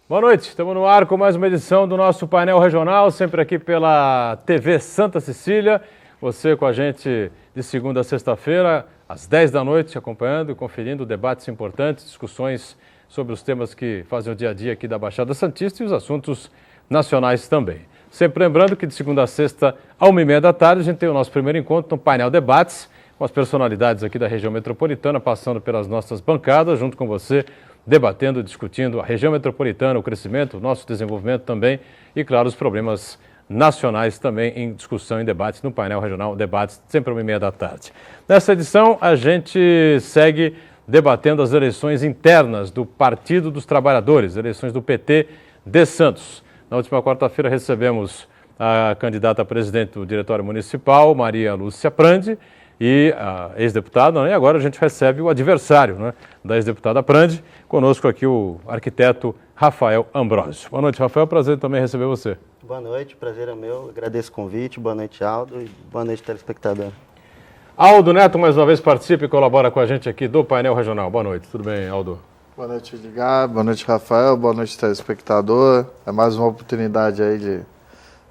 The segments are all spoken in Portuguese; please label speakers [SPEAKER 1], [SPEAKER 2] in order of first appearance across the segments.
[SPEAKER 1] Boa noite, estamos no ar com mais uma edição do nosso painel regional, sempre aqui pela TV Santa Cecília. Você com a gente de segunda a sexta-feira, às 10 da noite, acompanhando e conferindo debates importantes, discussões sobre os temas que fazem o dia a dia aqui da Baixada Santista e os assuntos nacionais também. Sempre lembrando que de segunda a sexta, à 1h30 da tarde, a gente tem o nosso primeiro encontro no painel Debates, com as personalidades aqui da região metropolitana, passando pelas nossas bancadas, junto com você, debatendo, discutindo a região metropolitana, o crescimento, o nosso desenvolvimento também e, claro, os problemas nacionais também em discussão, em debates no painel regional Debates, sempre às 1h30 da tarde. Nessa edição, a gente segue debatendo as eleições internas do Partido dos Trabalhadores, eleições do PT de Santos. Na última quarta-feira recebemos a candidata a presidente do Diretório Municipal, Maria Lúcia Prandi, e a ex-deputada, né? E agora a gente recebe o adversário, né, da ex-deputada Prandi, conosco aqui o arquiteto Rafael Ambrosio. Boa noite, Rafael, prazer também receber você.
[SPEAKER 2] Boa noite, prazer é meu, agradeço o convite, boa noite, Aldo, e boa noite, telespectador.
[SPEAKER 1] Aldo Neto, mais uma vez, participa e colabora com a gente aqui do painel regional. Boa noite, tudo bem, Aldo?
[SPEAKER 3] Boa noite, Edgar, boa noite, Rafael, boa noite, telespectador. É mais uma oportunidade aí de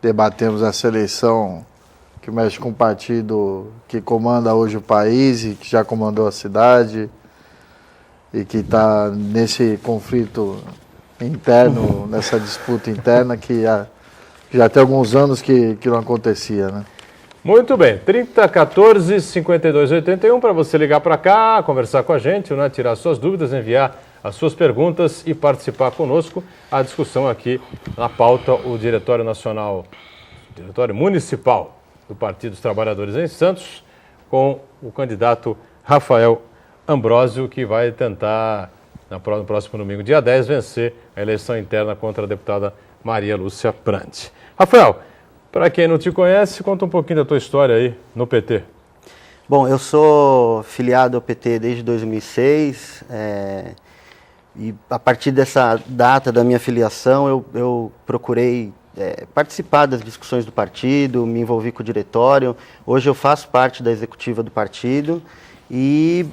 [SPEAKER 3] debatermos essa eleição que mexe com o partido que comanda hoje o país e que já comandou a cidade e que está nesse conflito interno, nessa disputa interna que já tem alguns anos que não acontecia, né?
[SPEAKER 1] Muito bem, 3014 5281 para você ligar para cá, conversar com a gente, né, tirar suas dúvidas, enviar as suas perguntas e participar conosco. A discussão aqui na pauta, o Diretório Municipal do Partido dos Trabalhadores em Santos, com o candidato Rafael Ambrosio, que vai tentar, no próximo domingo, dia 10, vencer a eleição interna contra a deputada Maria Lúcia Prandi. Rafael, para quem não te conhece, conta um pouquinho da tua história aí no PT.
[SPEAKER 2] Bom, eu sou filiado ao PT desde 2006, e a partir dessa data da minha filiação eu procurei participar das discussões do partido, me envolvi com o diretório. Hoje eu faço parte da executiva do partido e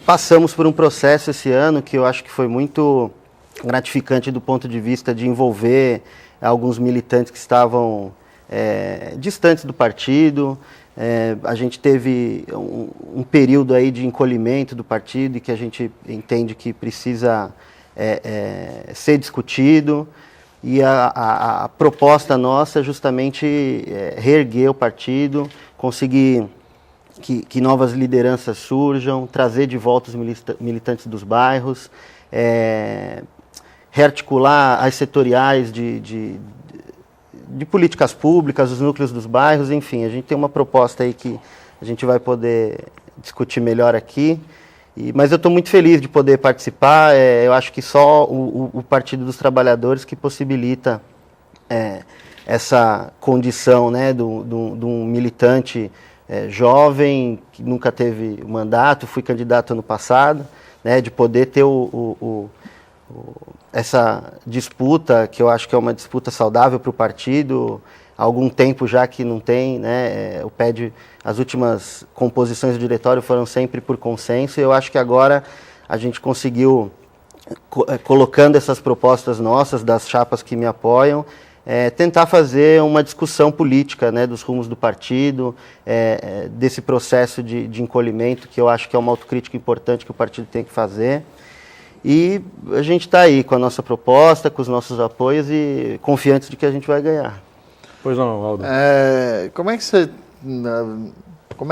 [SPEAKER 2] passamos por um processo esse ano que eu acho que foi muito gratificante do ponto de vista de envolver alguns militantes que estavam distantes do partido. A gente teve um período aí de encolhimento do partido e que a gente entende que precisa ser discutido. E a proposta nossa é justamente reerguer o partido, conseguir que novas lideranças surjam, trazer de volta os militantes dos bairros, rearticular as setoriais de políticas públicas, os núcleos dos bairros, enfim, a gente tem uma proposta aí que a gente vai poder discutir melhor aqui. Mas eu estou muito feliz de poder participar. Eu acho que só o Partido dos Trabalhadores que possibilita essa condição, né, de um militante jovem, que nunca teve mandato, fui candidato ano passado, né, de poder ter essa disputa, que eu acho que é uma disputa saudável para o partido. Há algum tempo já que não tem, né, as últimas composições do diretório foram sempre por consenso, e eu acho que agora a gente conseguiu, colocando essas propostas nossas, das chapas que me apoiam, tentar fazer uma discussão política, né, dos rumos do partido, desse processo de encolhimento, que eu acho que é uma autocrítica importante que o partido tem que fazer. E a gente está aí com a nossa proposta, com os nossos apoios e confiantes de que a gente vai ganhar.
[SPEAKER 1] Pois não, Aldo.
[SPEAKER 3] Como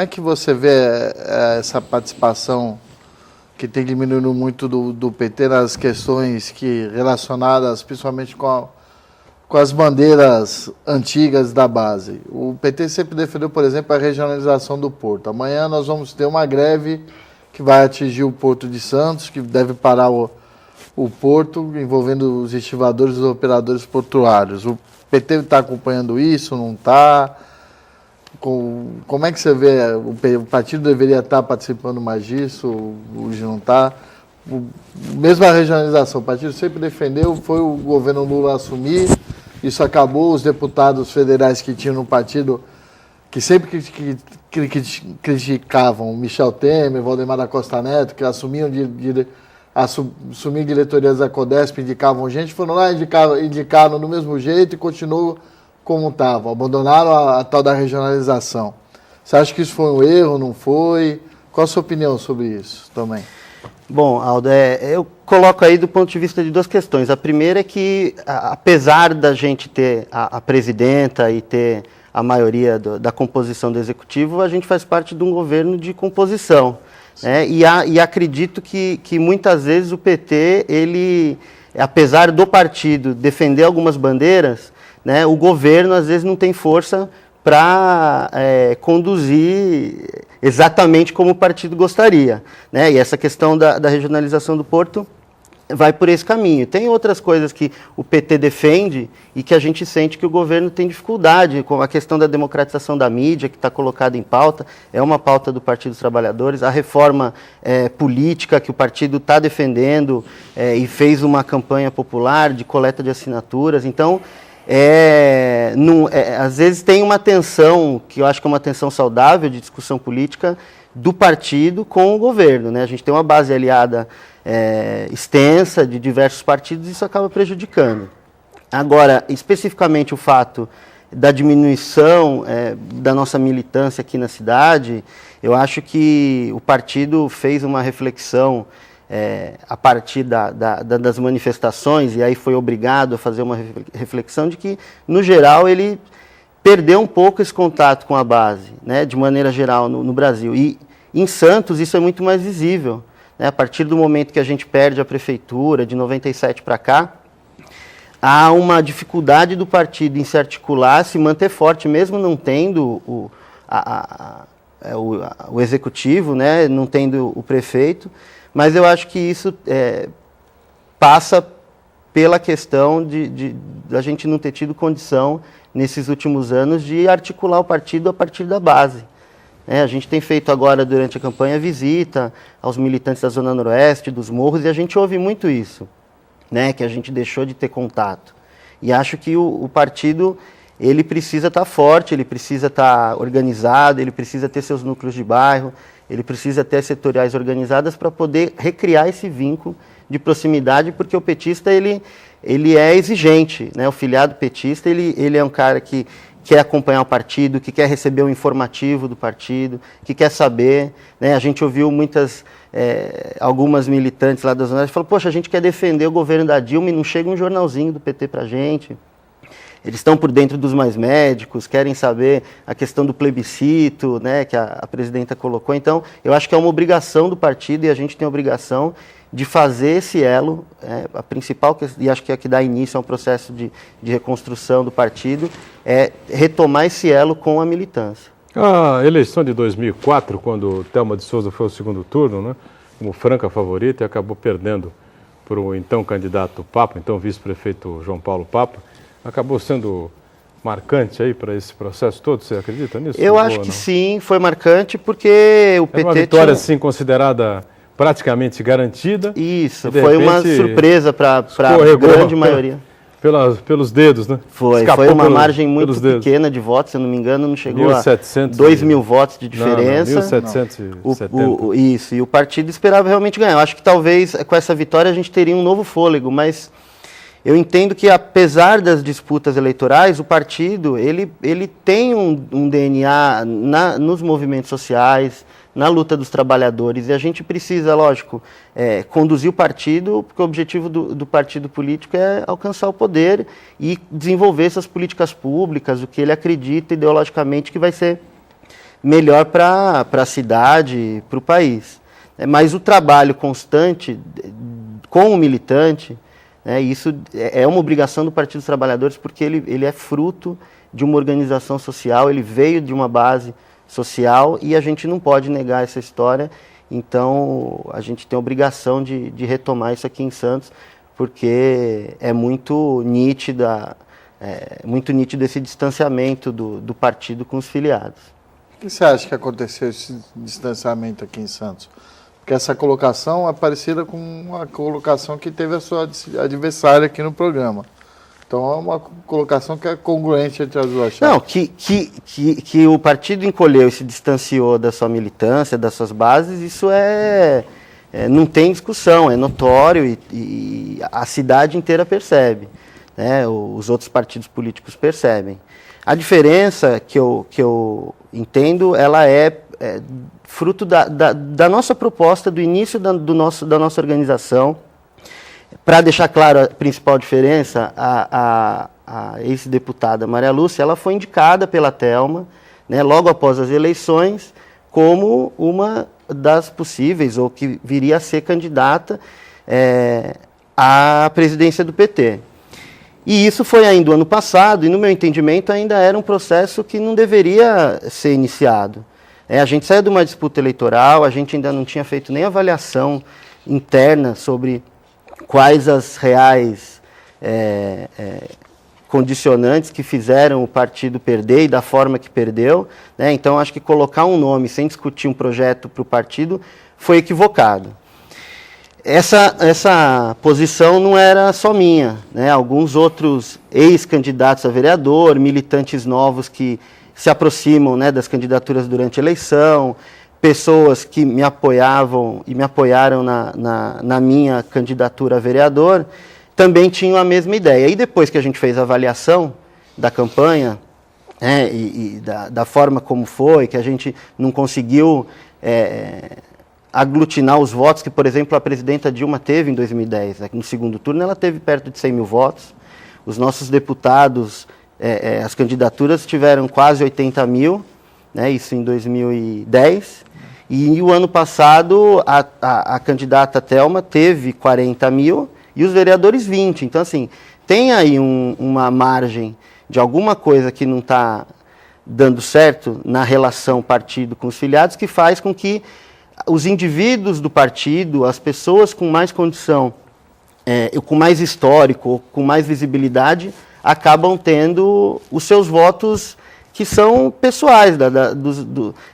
[SPEAKER 3] é que você vê essa participação que tem diminuído muito do PT nas questões relacionadas principalmente com as bandeiras antigas da base? O PT sempre defendeu, por exemplo, a regionalização do porto. Amanhã nós vamos ter uma greve que vai atingir o Porto de Santos, que deve parar o porto, envolvendo os estivadores e os operadores portuários. O PT está acompanhando isso, não está? Como é que você vê? O partido deveria estar participando mais disso, hoje não está? Mesmo a regionalização, o partido sempre defendeu, foi o governo Lula assumir, isso acabou, os deputados federais que tinham no partido, que sempre criticavam Michel Temer, Valdemar da Costa Neto, que assumiam assumir diretorias da Codesp, indicavam gente, foram lá, indicaram do mesmo jeito e continuou como estavam, abandonaram a tal da regionalização. Você acha que isso foi um erro, não foi? Qual a sua opinião sobre isso também?
[SPEAKER 2] Bom, Aldo, eu coloco aí do ponto de vista de duas questões. A primeira é que, apesar da gente ter a presidenta e ter a maioria da composição do executivo, a gente faz parte de um governo de composição. Né? E acredito que muitas vezes o PT, ele, apesar do partido defender algumas bandeiras, né, o governo às vezes não tem força para conduzir exatamente como o partido gostaria. Né? E essa questão da regionalização do Porto vai por esse caminho. Tem outras coisas que o PT defende e que a gente sente que o governo tem dificuldade, como a questão da democratização da mídia, que está colocada em pauta, é uma pauta do Partido dos Trabalhadores, a reforma política que o partido está defendendo e fez uma campanha popular de coleta de assinaturas. Então, às vezes tem uma tensão, que eu acho que é uma tensão saudável de discussão política do partido com o governo. Né? A gente tem uma base aliada extensa de diversos partidos e isso acaba prejudicando. Agora, especificamente o fato da diminuição da nossa militância aqui na cidade, eu acho que o partido fez uma reflexão a partir das manifestações, e aí foi obrigado a fazer uma reflexão de que, no geral, ele perdeu um pouco esse contato com a base, né, de maneira geral, no Brasil. E em Santos isso é muito mais visível. Né, a partir do momento que a gente perde a prefeitura, de 97 para cá, há uma dificuldade do partido em se articular, se manter forte, mesmo não tendo o executivo, né, não tendo o prefeito. Mas eu acho que isso passa pela questão de a gente não ter tido condição, nesses últimos anos, de articular o partido a partir da base. A gente tem feito agora, durante a campanha, visita aos militantes da Zona Noroeste, dos morros, e a gente ouve muito isso, né, que a gente deixou de ter contato. E acho que o partido, ele precisa estar forte, ele precisa estar organizado, ele precisa ter seus núcleos de bairro, ele precisa ter setoriais organizadas para poder recriar esse vínculo de proximidade, porque o petista ele é exigente, né? O filiado petista ele é um cara que quer acompanhar o partido, que quer receber o informativo do partido, que quer saber. Né? A gente ouviu algumas militantes lá da Zona Leste falando, poxa, a gente quer defender o governo da Dilma e não chega um jornalzinho do PT para a gente. Eles estão por dentro dos mais médicos, querem saber a questão do plebiscito, né, que a presidenta colocou. Então, eu acho que é uma obrigação do partido e a gente tem a obrigação de fazer esse elo, a principal, e acho que é que dá início a um processo de reconstrução do partido, é retomar esse elo com a militância.
[SPEAKER 1] A eleição de 2004, quando Thelma de Souza foi ao segundo turno, né, como franca favorita, e acabou perdendo para o então candidato Papa, então vice-prefeito João Paulo Papa, acabou sendo marcante aí para esse processo todo, você acredita nisso?
[SPEAKER 2] Eu acho que sim, foi marcante porque o PT...
[SPEAKER 1] Era uma vitória, assim, considerada praticamente garantida.
[SPEAKER 2] Isso, foi uma surpresa para a grande maioria.
[SPEAKER 1] Pelos dedos, né?
[SPEAKER 2] Foi uma margem muito pequena de votos, se eu não me engano, não chegou a 2.000 votos de diferença.
[SPEAKER 1] 1.770.
[SPEAKER 2] Isso, e o partido esperava realmente ganhar. Eu acho que talvez com essa vitória a gente teria um novo fôlego, mas... Eu entendo que, apesar das disputas eleitorais, o partido ele tem um DNA nos movimentos sociais, na luta dos trabalhadores, e a gente precisa, lógico, conduzir o partido, porque o objetivo do partido político é alcançar o poder e desenvolver essas políticas públicas, o que ele acredita ideologicamente que vai ser melhor para a cidade, para o país. Mas o trabalho constante com o militante... isso é uma obrigação do Partido dos Trabalhadores, porque ele é fruto de uma organização social, ele veio de uma base social e a gente não pode negar essa história. Então, a gente tem a obrigação de retomar isso aqui em Santos, porque é muito nítido esse distanciamento do partido com os filiados.
[SPEAKER 3] O que você acha que aconteceu esse distanciamento aqui em Santos? Porque essa colocação é parecida com a colocação que teve a sua adversária aqui no programa. Então é uma colocação que é congruente entre as duas chaves.
[SPEAKER 2] Não, que o partido encolheu e se distanciou da sua militância, das suas bases, isso é não tem discussão, é notório e a cidade inteira percebe, né? Os outros partidos políticos percebem. A diferença que eu entendo, ela é fruto da nossa proposta, do início da nossa organização. Para deixar claro a principal diferença, a ex-deputada Maria Lúcia, ela foi indicada pela Thelma, né, logo após as eleições, como uma das possíveis, ou que viria a ser candidata à presidência do PT. E isso foi ainda o ano passado, e no meu entendimento ainda era um processo que não deveria ser iniciado. A gente saiu de uma disputa eleitoral, a gente ainda não tinha feito nem avaliação interna sobre quais as reais condicionantes que fizeram o partido perder e da forma que perdeu, né? Então, acho que colocar um nome sem discutir um projeto para o partido foi equivocado. Essa posição não era só minha, né? Alguns outros ex-candidatos a vereador, militantes novos que se aproximam, né, das candidaturas durante a eleição, pessoas que me apoiavam e me apoiaram na minha candidatura a vereador, também tinham a mesma ideia. E depois que a gente fez a avaliação da campanha, né, e da forma como foi, que a gente não conseguiu aglutinar os votos que, por exemplo, a presidenta Dilma teve em 2010. Né? No segundo turno ela teve perto de 100 mil votos. Os nossos deputados, as candidaturas tiveram quase 80 mil, né? Isso em 2010. E o ano passado a candidata Thelma teve 40 mil e os vereadores 20. Então, assim, tem aí uma margem de alguma coisa que não está dando certo na relação partido com os filiados, que faz com que os indivíduos do partido, as pessoas com mais condição, com mais histórico, com mais visibilidade, acabam tendo os seus votos que são pessoais,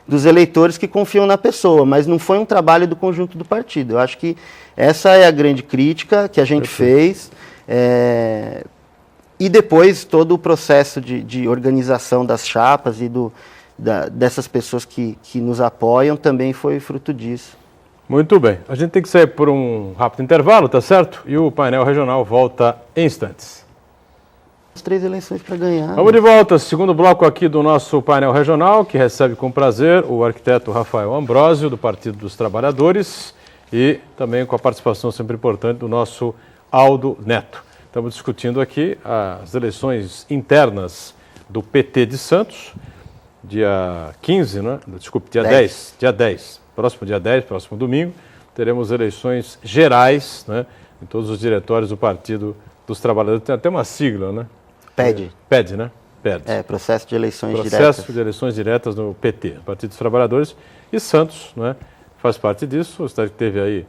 [SPEAKER 2] dos eleitores que confiam na pessoa, mas não foi um trabalho do conjunto do partido. Eu acho que essa é a grande crítica que a gente fez, e depois todo o processo de organização das chapas e dessas pessoas que nos apoiam também foi fruto disso.
[SPEAKER 1] Muito bem. A gente tem que sair por um rápido intervalo, tá certo? E o painel regional volta em instantes.
[SPEAKER 2] As 3 eleições para ganhar.
[SPEAKER 1] Vamos de volta, segundo bloco aqui do nosso painel regional, que recebe com prazer o arquiteto Rafael Ambrósio, do Partido dos Trabalhadores, e também com a participação sempre importante do nosso Aldo Neto. Estamos discutindo aqui as eleições internas do PT de Santos, dia 15, né? Desculpe, dia 10. Dia 10. Próximo dia 10, próximo domingo, teremos eleições gerais, né? Em todos os diretórios do Partido dos Trabalhadores. Tem até uma sigla, né? PED, né? PED.
[SPEAKER 2] Processo de eleições diretas.
[SPEAKER 1] Processo de eleições diretas no PT, Partido dos Trabalhadores. E Santos, né? Faz parte disso. A cidade teve aí,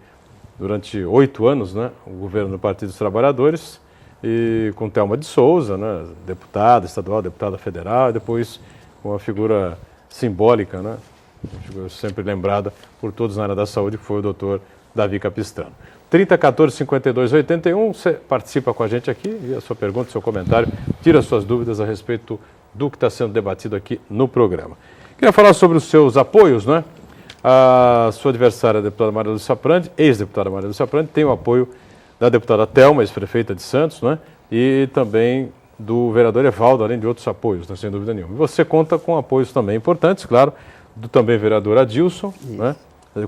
[SPEAKER 1] durante 8 anos, né? O governo do Partido dos Trabalhadores, e com Thelma de Souza, né? Deputada estadual, deputada federal, e depois com uma figura simbólica, né? Uma figura sempre lembrada por todos na área da saúde, que foi o doutor Davi Capistrano. 3014-5281, você participa com a gente aqui, e a sua pergunta, seu comentário, tira suas dúvidas a respeito do que está sendo debatido aqui no programa. Queria falar sobre os seus apoios, né? A sua adversária, a deputada Maria Lúcia Prandi, ex-deputada Maria Lúcia Prandi, tem o apoio da deputada Thelma, ex-prefeita de Santos, né? E também do vereador Evaldo, além de outros apoios, né? Sem dúvida nenhuma. E você conta com apoios também importantes, claro, do também vereador Adilson, né?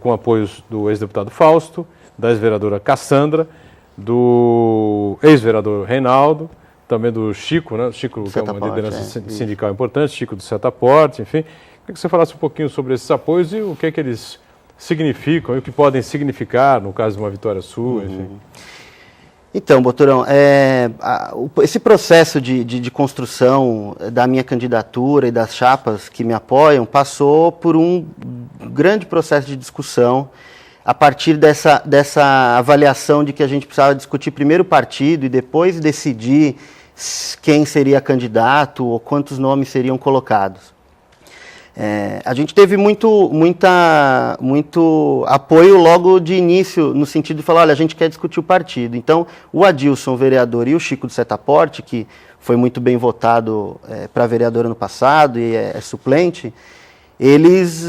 [SPEAKER 1] Com apoios do ex-deputado Fausto, da ex-vereadora Cassandra, do ex-vereador Reinaldo, também do Chico, né? Chico, que é uma liderança sindical importante, Chico do Setaporte, enfim. Queria que você falasse um pouquinho sobre esses apoios e o que é que eles significam e o que podem significar no caso de uma vitória sua, enfim.
[SPEAKER 2] Então, Boturão, esse processo de construção da minha candidatura e das chapas que me apoiam passou por um grande processo de discussão a partir dessa avaliação de que a gente precisava discutir primeiro o partido e depois decidir quem seria candidato ou quantos nomes seriam colocados. A gente teve muito apoio logo de início, no sentido de falar, olha, a gente quer discutir o partido. Então, o Adilson, vereador, e o Chico do Setaporte, que foi muito bem votado para vereador ano passado e é suplente, eles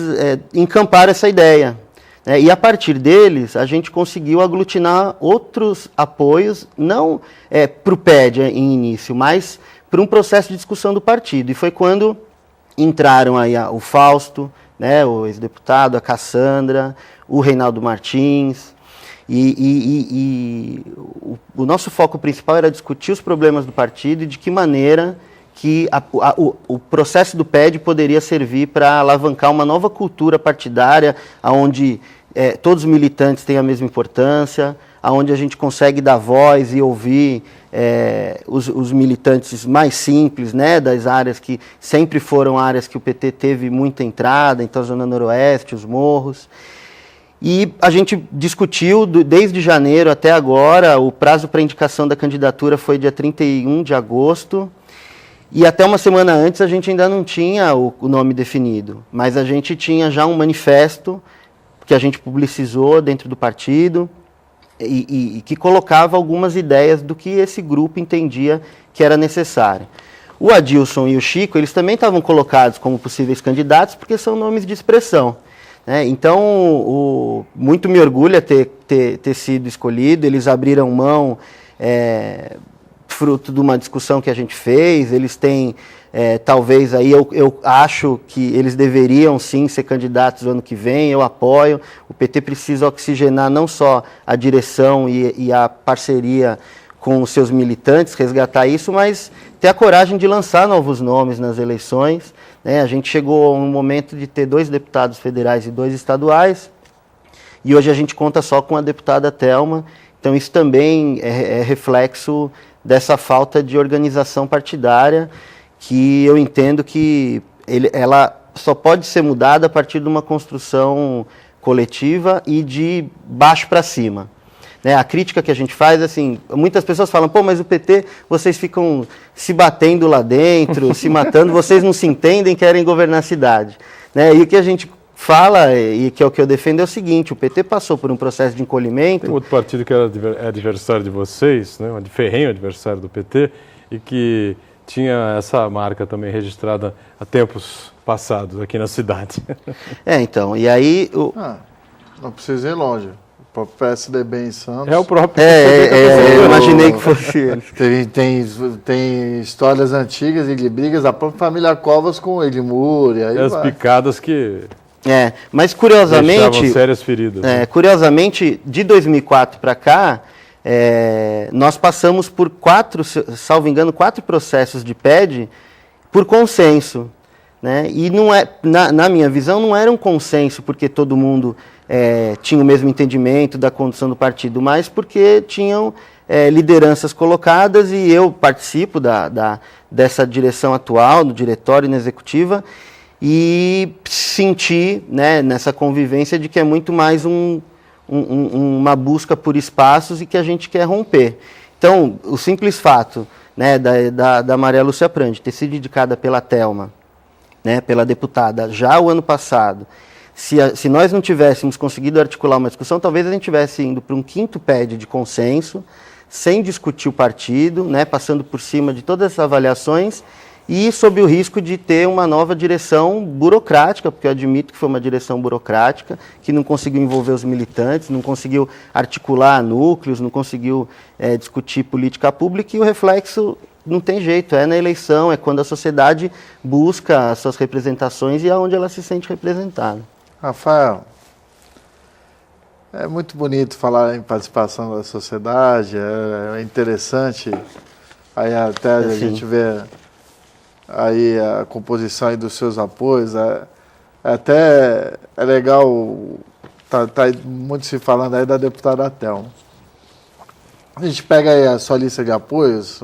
[SPEAKER 2] encamparam essa ideia. E a partir deles, a gente conseguiu aglutinar outros apoios, não para o PED em início, mas para um processo de discussão do partido. E foi quando entraram aí o Fausto, né, o ex-deputado, a Cassandra, o Reinaldo Martins. O nosso foco principal era discutir os problemas do partido e de que maneira que o processo do PED poderia servir para alavancar uma nova cultura partidária, onde todos os militantes têm a mesma importância, onde a gente consegue dar voz e ouvir os militantes mais simples, né, das áreas que sempre foram áreas que o PT teve muita entrada, então a Zona Noroeste, os morros. E a gente discutiu desde janeiro até agora, o prazo para indicação da candidatura foi dia 31 de agosto, e até uma semana antes a gente ainda não tinha o nome definido, mas a gente tinha já um manifesto que a gente publicizou dentro do partido e que colocava algumas ideias do que esse grupo entendia que era necessário. O Adilson e o Chico, eles também estavam colocados como possíveis candidatos porque são nomes de expressão. Então, muito me orgulha ter sido escolhido, eles abriram mão, fruto de uma discussão que a gente fez, eles têm, talvez aí, eu acho que eles deveriam sim ser candidatos no ano que vem, eu apoio, o PT precisa oxigenar não só a direção e a parceria com os seus militantes, resgatar isso, mas ter a coragem de lançar novos nomes nas eleições. A gente chegou a um momento de ter 2 deputados federais e 2 estaduais, e hoje a gente conta só com a deputada Thelma, então isso também é reflexo dessa falta de organização partidária, que eu entendo que ela só pode ser mudada a partir de uma construção coletiva e de baixo para cima. A crítica que a gente faz, assim, muitas pessoas falam, pô, mas o PT, vocês ficam se batendo lá dentro, se matando, vocês não se entendem, querem governar a cidade. E o que a gente fala, e que é o que eu defendo, é o seguinte, o PT passou por um processo de encolhimento... Tem
[SPEAKER 1] outro partido que era adversário de vocês, né, um ferrenho adversário do PT, e que tinha essa marca também registrada há tempos passados aqui na cidade.
[SPEAKER 2] Então, e aí...
[SPEAKER 3] Não precisa ir longe. O próprio PSDB em Santos.
[SPEAKER 1] É o próprio
[SPEAKER 2] eu imaginei que fosse ele.
[SPEAKER 3] Tem histórias antigas de brigas da própria família Covas com Edmur. E aí
[SPEAKER 1] as picadas que...
[SPEAKER 2] mas curiosamente...
[SPEAKER 1] sérias feridas.
[SPEAKER 2] Curiosamente, de 2004 para cá, nós passamos por 4, salvo engano, 4 processos de PED por consenso. E não na minha visão, não era um consenso porque todo mundo... tinha o mesmo entendimento da condução do partido, mas porque tinham lideranças colocadas e eu participo dessa direção atual, do diretório e na executiva, e senti nessa convivência de que é muito mais uma busca por espaços e que a gente quer romper. Então, o simples fato da Maria Lúcia Prandi ter sido indicada pela Thelma, pela deputada, já o ano passado, se nós não tivéssemos conseguido articular uma discussão, talvez a gente estivesse indo para um 5º PED de consenso, sem discutir o partido, passando por cima de todas essas avaliações e sob o risco de ter uma nova direção burocrática, porque eu admito que foi uma direção burocrática, que não conseguiu envolver os militantes, não conseguiu articular núcleos, não conseguiu discutir política pública, e o reflexo não tem jeito, na eleição, é quando a sociedade busca as suas representações e é onde ela se sente representada.
[SPEAKER 3] Rafael, é muito bonito falar em participação da sociedade, é interessante, aí até a gente vê aí a composição aí dos seus apoios, até é legal, tá muito se falando aí da deputada Thelma. A gente pega aí a sua lista de apoios,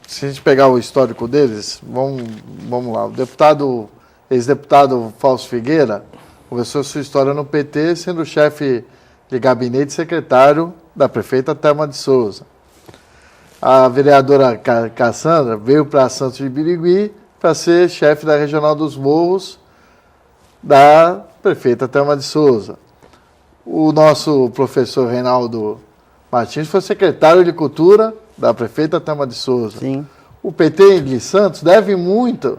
[SPEAKER 3] se a gente pegar o histórico deles, vamos lá, o ex-deputado Fausto Figueira começou sua história no PT, sendo chefe de gabinete e secretário da prefeita Thelma de Souza. A vereadora Cassandra veio para Santos de Birigui para ser chefe da Regional dos Morros da prefeita Thelma de Souza. O nosso professor Reinaldo Martins foi secretário de Cultura da prefeita Thelma de Souza.
[SPEAKER 2] Sim.
[SPEAKER 3] O PT de Santos deve muito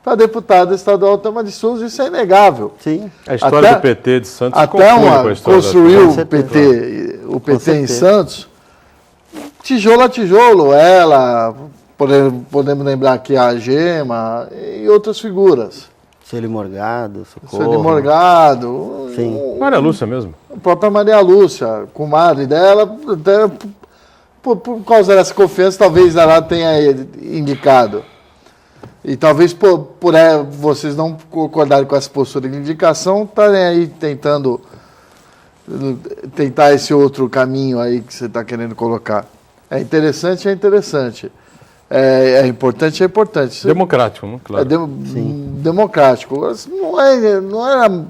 [SPEAKER 3] para deputado estadual Thelma de Souza, isso é inegável.
[SPEAKER 2] Sim.
[SPEAKER 1] A história do PT de Santos
[SPEAKER 3] a
[SPEAKER 1] confunde com a
[SPEAKER 3] Thelma
[SPEAKER 1] história
[SPEAKER 3] construiu
[SPEAKER 1] da
[SPEAKER 3] o PT em Santos, tijolo a tijolo, ela, podemos lembrar aqui a Gema e outras figuras.
[SPEAKER 2] Sueli Morgado, Socorro.
[SPEAKER 3] Sueli Morgado.
[SPEAKER 2] Sim.
[SPEAKER 1] Maria Lúcia mesmo.
[SPEAKER 3] A própria Maria Lúcia, comadre dela, até por causa dessa confiança, talvez ela tenha indicado. E talvez vocês não concordarem com essa postura de indicação, estarem aí tentar esse outro caminho aí que você está querendo colocar. É interessante, é interessante. É importante, é importante.
[SPEAKER 1] Democrático, né? Claro.
[SPEAKER 3] Democrático. Não era...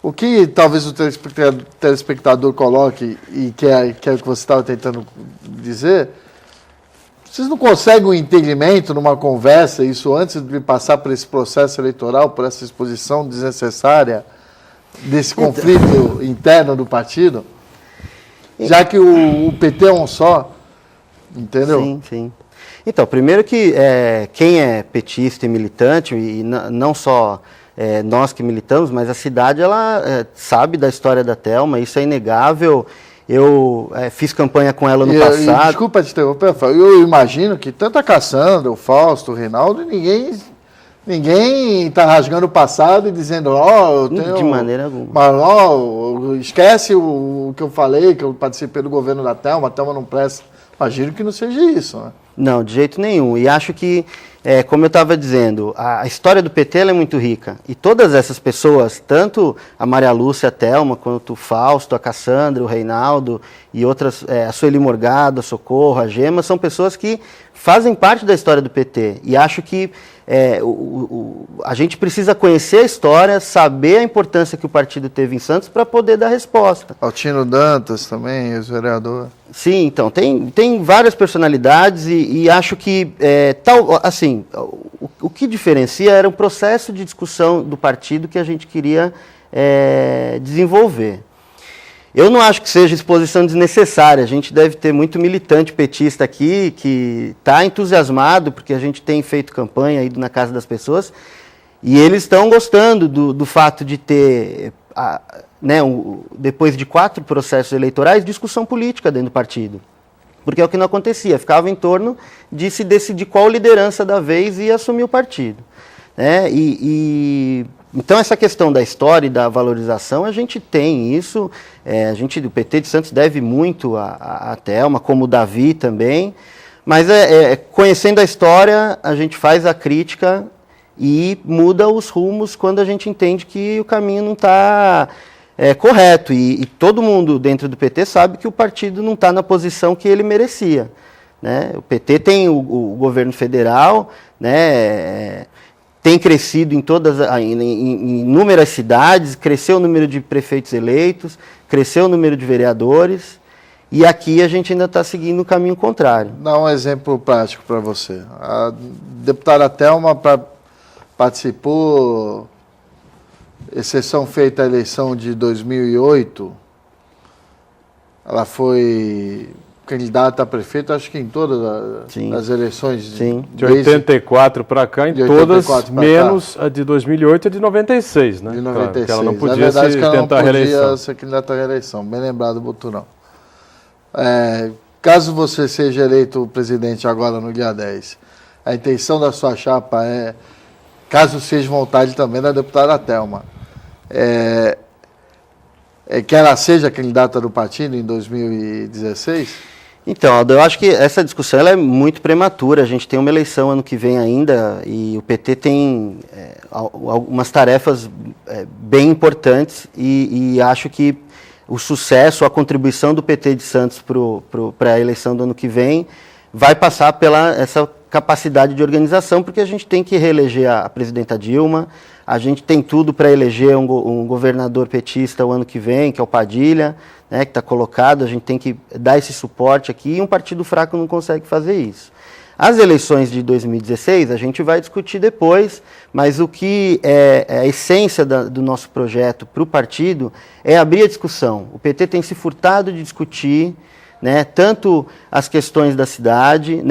[SPEAKER 3] O que talvez o telespectador coloque, e que é o que você estava tentando dizer, vocês não conseguem um entendimento numa conversa, isso antes de passar por esse processo eleitoral, por essa exposição desnecessária desse conflito interno do partido? Já que o PT é um só, entendeu?
[SPEAKER 2] Sim, sim. Então, primeiro que quem é petista e militante, e não só nós que militamos, mas a cidade, ela sabe da história da Thelma, isso é inegável. Eu fiz campanha com ela no passado.
[SPEAKER 3] Desculpa te interromper, eu imagino que tanto a Cassandra, o Fausto, o Reinaldo, ninguém está rasgando o passado e dizendo, eu tenho...
[SPEAKER 2] De maneira alguma.
[SPEAKER 3] Mas, esquece o que eu falei, que eu participei do governo da Thelma, a Thelma não presta. Imagino que não seja isso, né?
[SPEAKER 2] Não, de jeito nenhum. E acho que, como eu estava dizendo, a história do PT ela é muito rica. E todas essas pessoas, tanto a Maria Lúcia, a Thelma, quanto o Fausto, a Cassandra, o Reinaldo e outras, a Sueli Morgado, a Socorro, a Gema, são pessoas que fazem parte da história do PT. E acho que a gente precisa conhecer a história, saber a importância que o partido teve em Santos para poder dar resposta.
[SPEAKER 3] Altino Dantas também, ex-vereador.
[SPEAKER 2] Sim, então, tem várias personalidades e acho que, o que diferencia era um processo de discussão do partido que a gente queria desenvolver. Eu não acho que seja exposição desnecessária, a gente deve ter muito militante petista aqui que está entusiasmado, porque a gente tem feito campanha aí na casa das pessoas, e eles estão gostando do fato de ter... depois de 4 processos eleitorais, discussão política dentro do partido. Porque é o que não acontecia, ficava em torno de se decidir qual liderança da vez ia assumir o partido. Então, essa questão da história e da valorização, a gente tem isso, o PT de Santos deve muito à Thelma, como o Davi também, mas conhecendo a história, a gente faz a crítica e muda os rumos quando a gente entende que o caminho não está correto. E todo mundo dentro do PT sabe que o partido não está na posição que ele merecia. Né? O PT tem o governo federal, tem crescido em inúmeras cidades, cresceu o número de prefeitos eleitos, cresceu o número de vereadores, e aqui a gente ainda está seguindo o caminho contrário.
[SPEAKER 3] Dá um exemplo prático para você. A deputada Thelma participou, exceção feita a eleição de 2008, ela foi candidata a prefeito, acho que em todas as eleições.
[SPEAKER 1] De 84 para cá, em todas, menos a de 2008 e a de 96, né?
[SPEAKER 3] De 96.
[SPEAKER 1] Claro, que ela não podia tentar a reeleição.
[SPEAKER 3] Ela não podia ser candidata à reeleição, bem lembrado, Boturão. Caso você seja eleito presidente agora no dia 10, a intenção da sua chapa caso seja vontade também da deputada Thelma, que ela seja candidata do partido em 2016?
[SPEAKER 2] Então, Aldo, eu acho que essa discussão ela é muito prematura. A gente tem uma eleição ano que vem ainda e o PT tem algumas tarefas bem importantes e acho que o sucesso, a contribuição do PT de Santos para a eleição do ano que vem vai passar pela essa capacidade de organização, porque a gente tem que reeleger a presidenta Dilma, a gente tem tudo para eleger um governador petista o ano que vem, que é o Padilha, que está colocado, a gente tem que dar esse suporte aqui, e um partido fraco não consegue fazer isso. As eleições de 2016 a gente vai discutir depois, mas o que é a essência do nosso projeto para o partido é abrir a discussão. O PT tem se furtado de discutir, tanto as questões da cidade,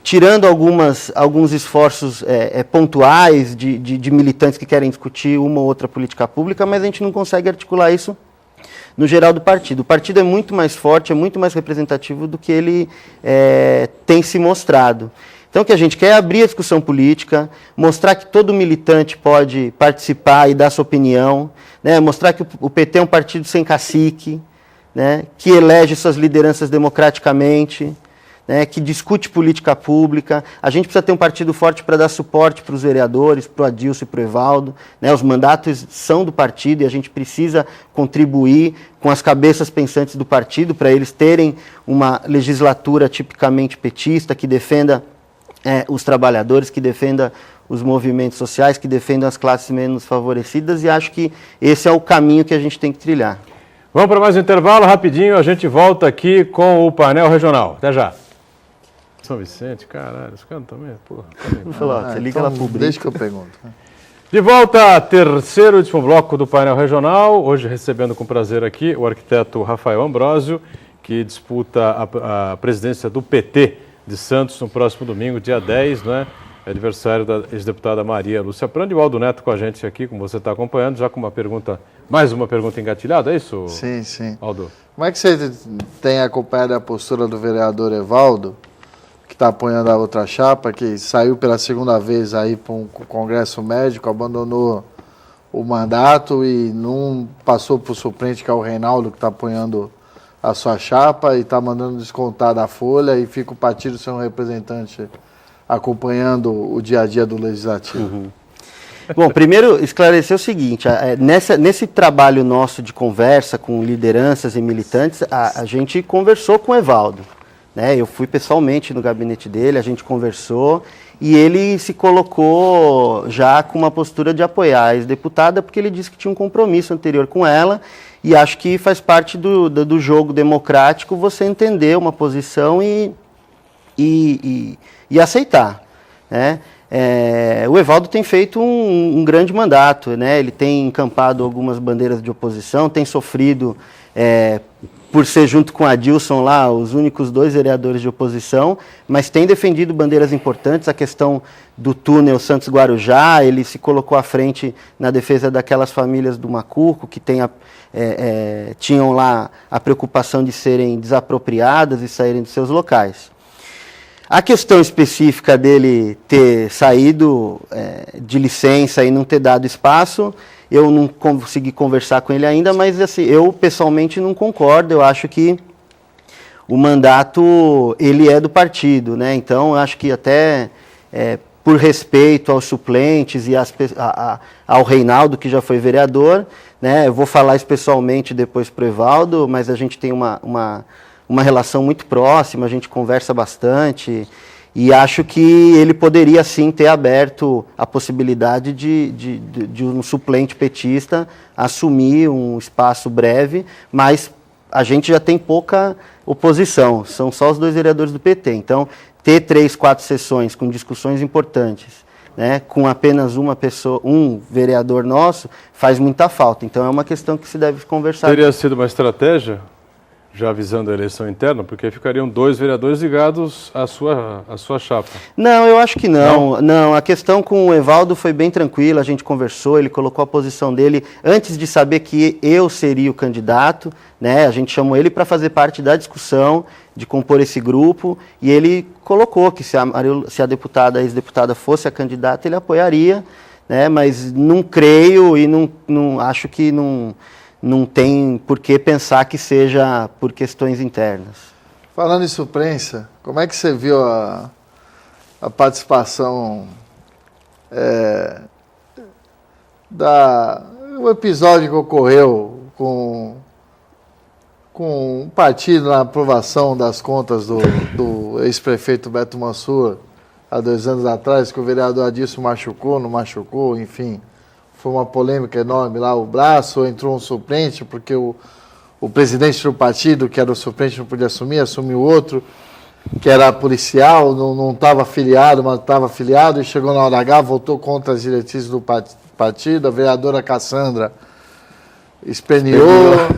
[SPEAKER 2] tirando alguns esforços pontuais de militantes que querem discutir uma ou outra política pública, mas a gente não consegue articular isso no geral do partido. O partido é muito mais forte, é muito mais representativo do que ele tem se mostrado. Então, o que a gente quer é abrir a discussão política, mostrar que todo militante pode participar e dar sua opinião, né? Mostrar que o PT é um partido sem cacique, né? Que elege suas lideranças democraticamente, né? Que discute política pública. A gente precisa ter um partido forte para dar suporte para os vereadores, para o Adilson e para o Evaldo, né? Os mandatos são do partido e a gente precisa contribuir com as cabeças pensantes do partido para eles terem uma legislatura tipicamente petista, que defenda os trabalhadores, que defenda os movimentos sociais, que defendam as classes menos favorecidas, e acho que esse é o caminho que a gente tem que trilhar.
[SPEAKER 1] Vamos para mais um intervalo, rapidinho, a gente volta aqui com o painel regional. Até já. São Vicente, caralho, os caras também, porra.
[SPEAKER 2] Você liga lá pro
[SPEAKER 3] Deixa que eu pergunto.
[SPEAKER 1] De volta, terceiro e último bloco do painel regional, hoje recebendo com prazer aqui o arquiteto Rafael Ambrósio, que disputa a presidência do PT de Santos no próximo domingo, dia 10, né? É aniversário da ex-deputada Maria Lúcia Prandi. O Aldo Neto com a gente aqui, como você está acompanhando, já com uma pergunta, mais uma pergunta engatilhada, é isso,
[SPEAKER 3] Sim.
[SPEAKER 1] Aldo?
[SPEAKER 3] Como é que você tem acompanhado a postura do vereador Evaldo, que está apoiando a outra chapa, que saiu pela segunda vez aí para um congresso médico, abandonou o mandato e não passou para o suplente, que é o Reinaldo, que está apoiando a sua chapa e está mandando descontar da folha e fica o partido sem um representante acompanhando o dia a dia do Legislativo?
[SPEAKER 2] Uhum. Bom, primeiro esclarecer o seguinte, nesse trabalho nosso de conversa com lideranças e militantes, a gente conversou com o Evaldo, né? Eu fui pessoalmente no gabinete dele, a gente conversou e ele se colocou já com uma postura de apoiar a ex-deputada, porque ele disse que tinha um compromisso anterior com ela. E acho que faz parte do jogo democrático você entender uma posição e aceitar, né? O Evaldo tem feito um grande mandato, né? Ele tem encampado algumas bandeiras de oposição, tem sofrido, por ser junto com a Adilson lá, os únicos 2 vereadores de oposição, mas tem defendido bandeiras importantes, a questão do túnel Santos-Guarujá, ele se colocou à frente na defesa daquelas famílias do Macuco, que tinham lá a preocupação de serem desapropriadas e saírem de seus locais. A questão específica dele ter saído de licença e não ter dado espaço, eu não consegui conversar com ele ainda, mas assim, eu pessoalmente não concordo, eu acho que o mandato ele é do partido, né? Então eu acho que até por respeito aos suplentes e ao Reinaldo, que já foi vereador, né? Eu vou falar isso pessoalmente depois para o Evaldo, mas a gente tem uma relação muito próxima, a gente conversa bastante e acho que ele poderia sim ter aberto a possibilidade de um suplente petista assumir um espaço breve, mas a gente já tem pouca oposição, são só os 2 vereadores do PT, então ter 3, 4 sessões com discussões importantes, né, com apenas uma pessoa, um vereador nosso, faz muita falta, então é uma questão que se deve conversar.
[SPEAKER 1] Teria sido uma estratégia, já avisando a eleição interna, porque ficariam 2 vereadores ligados à sua chapa.
[SPEAKER 2] Não, eu acho que não. Não, a questão com o Evaldo foi bem tranquila, a gente conversou, ele colocou a posição dele antes de saber que eu seria o candidato, né? A gente chamou ele para fazer parte da discussão, de compor esse grupo, e ele colocou que se a ex-deputada fosse a candidata, ele apoiaria, né? Mas não creio e não acho que não tem por que pensar que seja por questões internas.
[SPEAKER 3] Falando em suplência, como é que você viu a participação o episódio que ocorreu com o partido na aprovação das contas do ex-prefeito Beto Mansur há 2 anos atrás, que o vereador Adilson machucou, não machucou, enfim... Foi uma polêmica enorme lá, o braço, entrou um suplente, porque o presidente do partido, que era o suplente, não podia assumir, assumiu outro, que era policial, não estava afiliado, mas estava afiliado, e chegou na hora H, voltou contra as diretrizes do partido, a vereadora Cassandra esperneou,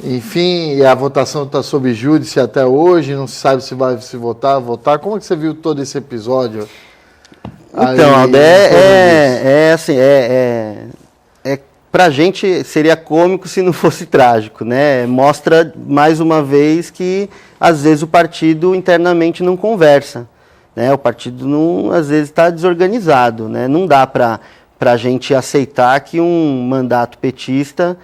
[SPEAKER 3] Enfim, a votação está sob júdice até hoje, não se sabe se vai se votar. Como é que você viu todo esse episódio?
[SPEAKER 2] Então, Aldo, pra gente seria cômico se não fosse trágico, né? Mostra mais uma vez que às vezes o partido internamente não conversa, né? O partido às vezes está desorganizado, né? Não dá para a gente aceitar que um mandato petista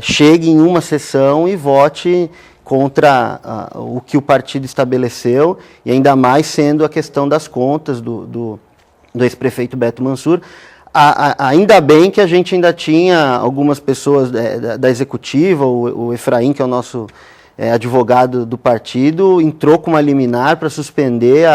[SPEAKER 2] chegue em uma sessão e vote contra o que o partido estabeleceu, e ainda mais sendo a questão das contas do ex-prefeito Beto Mansur. Ainda bem que a gente ainda tinha algumas pessoas da executiva, o Efraim, que é o nosso advogado do partido, entrou com uma liminar para suspender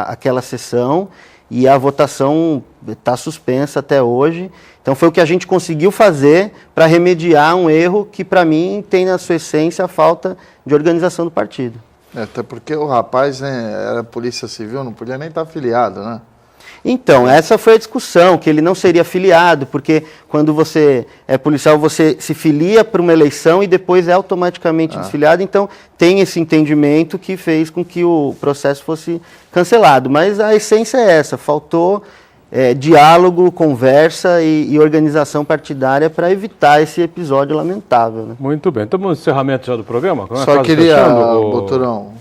[SPEAKER 2] aquela sessão, e a votação está suspensa até hoje. Então foi o que a gente conseguiu fazer para remediar um erro que, para mim, tem na sua essência a falta de organização do partido.
[SPEAKER 3] Até porque o rapaz, né, era polícia civil, não podia nem estar afiliado, né?
[SPEAKER 2] Então, essa foi a discussão, que ele não seria filiado, porque quando você é policial, você se filia para uma eleição e depois é automaticamente desfiliado. Então, tem esse entendimento que fez com que o processo fosse cancelado. Mas a essência é essa, faltou diálogo, conversa e organização partidária para evitar esse episódio lamentável, né?
[SPEAKER 1] Muito bem. Estamos no encerramento já do programa?
[SPEAKER 3] Só queria, Boturão,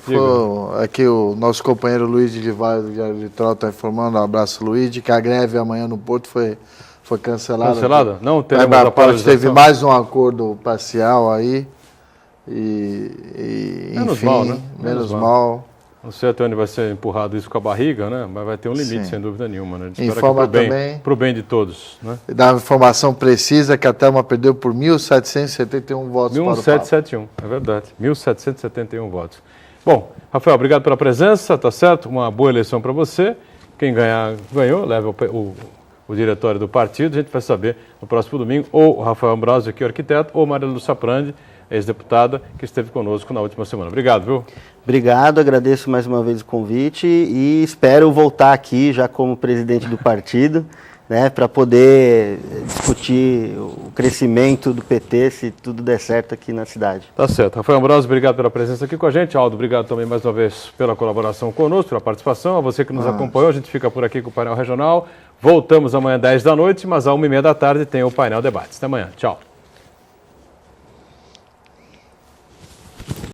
[SPEAKER 3] aqui o nosso companheiro Luiz de Livaio do Diário Litoral está informando, um abraço, Luiz, que a greve amanhã no Porto foi cancelada.
[SPEAKER 1] Cancelada? Não teremos a paralisação.
[SPEAKER 3] Teve mais um acordo parcial aí. Menos enfim,
[SPEAKER 1] mal, né?
[SPEAKER 3] Menos mal.
[SPEAKER 1] Não sei até onde vai ser empurrado isso com a barriga, né? Mas vai ter um limite, sem dúvida nenhuma, né?
[SPEAKER 3] Informa também
[SPEAKER 1] para o bem de todos, né?
[SPEAKER 3] Dá informação precisa que a Thelma perdeu por 1.771 votos
[SPEAKER 1] 1.771, é verdade. 1.771 votos. Bom, Rafael, obrigado pela presença, tá certo? Uma boa eleição para você. Quem ganhar, ganhou, leva o diretório do partido. A gente vai saber no próximo domingo, ou o Rafael Ambrosio, aqui o arquiteto, ou Maria Lúcia Prandi, ex-deputada, que esteve conosco na última semana. Obrigado, viu?
[SPEAKER 2] Obrigado, agradeço mais uma vez o convite e espero voltar aqui já como presidente do partido, né, para poder discutir o crescimento do PT, se tudo der certo aqui na cidade.
[SPEAKER 1] Tá certo. Rafael Ambrosio, obrigado pela presença aqui com a gente. Aldo, obrigado também mais uma vez pela colaboração conosco, pela participação. A você que nos acompanhou, a gente fica por aqui com o painel regional. Voltamos amanhã 10 da noite, mas às 1h30 da tarde tem o painel debates. Até amanhã. Tchau.